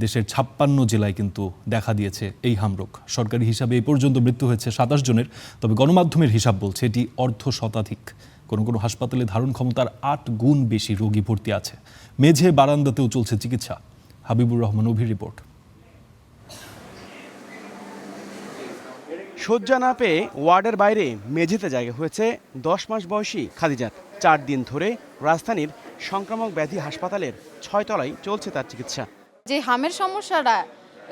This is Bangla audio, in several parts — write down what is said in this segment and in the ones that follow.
দেশের ৫৬ জেলায় কিন্তু দেখা দিয়েছে এই হামরোগ। সরকারি হিসাবে এই পর্যন্ত মৃত্যু হয়েছে ২৭ জনের, তবে গণমাধ্যমের হিসাব বলছে এটি অর্ধশতাধিক। কোনো কোনো হাসপাতালে ধারণ ক্ষমতার ৮ গুণ বেশি রোগী ভর্তি আছে। মেঝে বারান্দাতেও চলছে চিকিৎসা। হাবিবুর রহমান অভির রিপোর্ট। শয্যা না পেয়ে ওয়ার্ডের বাইরে মেঝেতে জায়গা হয়েছে ১০ মাস বয়সী খাদিজার। ৪ দিন ধরে রাজধানীর সংক্রামক ব্যাধি হাসপাতালের ৬ তলায় চলছে তার চিকিৎসা। যে হামের সমস্যাটা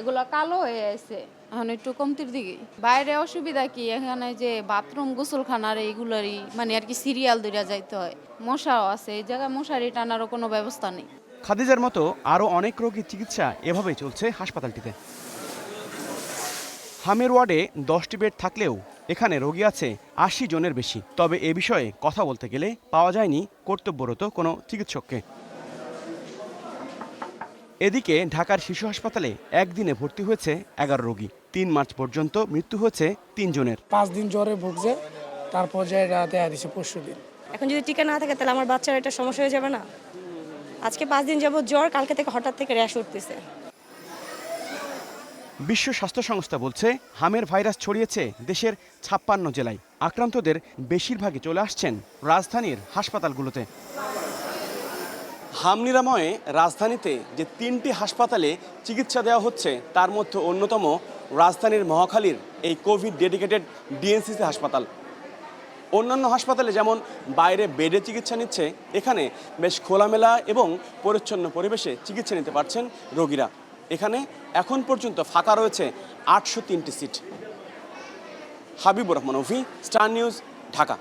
এগুলো কালো হয়ে আছে, এখন একটু কমতির দিকে। বাইরে অসুবিধা কি, এখানে যে বাথরুম গোসলখানার এইগুলোরই মানে আর কি সিরিয়াল ধরে যাইতে হয়। মশাও আছে, এই জায়গায় মশারি টানারও কোনো ব্যবস্থা নেই। খাদিজার মতো আরও অনেক রোগীর চিকিৎসা এভাবেই চলছে হাসপাতালটিতে। হামের ওয়ার্ডে 10টি বেড থাকলেও এখানে রোগী আছে ৮০ জনের বেশি। তবে এ বিষয়ে কথা বলতে গেলে পাওয়া যায়নি কর্তব্যরত কোনো চিকিৎসককে। এদিকে ঢাকার শিশু হাসপাতালে একদিনে ভর্তি হয়েছে ১১ রোগী। ৩ মার্চ পর্যন্ত মৃত্যু হয়েছে 3 জনের। 5 দিন জ্বরে ভুগছে, তারপর যে রাতে দিছে 5 দিন। এখন যদি টিকা না থাকে তাহলে আমার বাচ্চার একটা সমস্যা হয়ে যাবে না। আজকে 5 দিন যাবত জ্বর, কালকে থেকে হঠাৎ থেকে র্যাশ উঠতেছে। বিশ্ব স্বাস্থ্য সংস্থা বলছে হামের ভাইরাস ছড়িয়েছে দেশের ৫৬ জেলায়। আক্রান্তদের বেশিরভাগই চলে আসছেন রাজধানীর হাসপাতালগুলোতে। হাম নিরাময়ে রাজধানীতে যে 3টি হাসপাতালে চিকিৎসা দেওয়া হচ্ছে তার মধ্যে অন্যতম রাজধানীর মহাখালীর এই কোভিড ডেডিকেটেড ডিএনসিসি হাসপাতাল। অন্যান্য হাসপাতালে যেমন বাইরে বেডে চিকিৎসা নিচ্ছে, এখানে বেশ খোলামেলা এবং পরিচ্ছন্ন পরিবেশে চিকিৎসা নিতে পারছেন রোগীরা। এখানে এখন পর্যন্ত ফাঁকা রয়েছে ৮০৩টি সিট। হাবিবুর রহমান অভি, স্টার নিউজ, ঢাকা।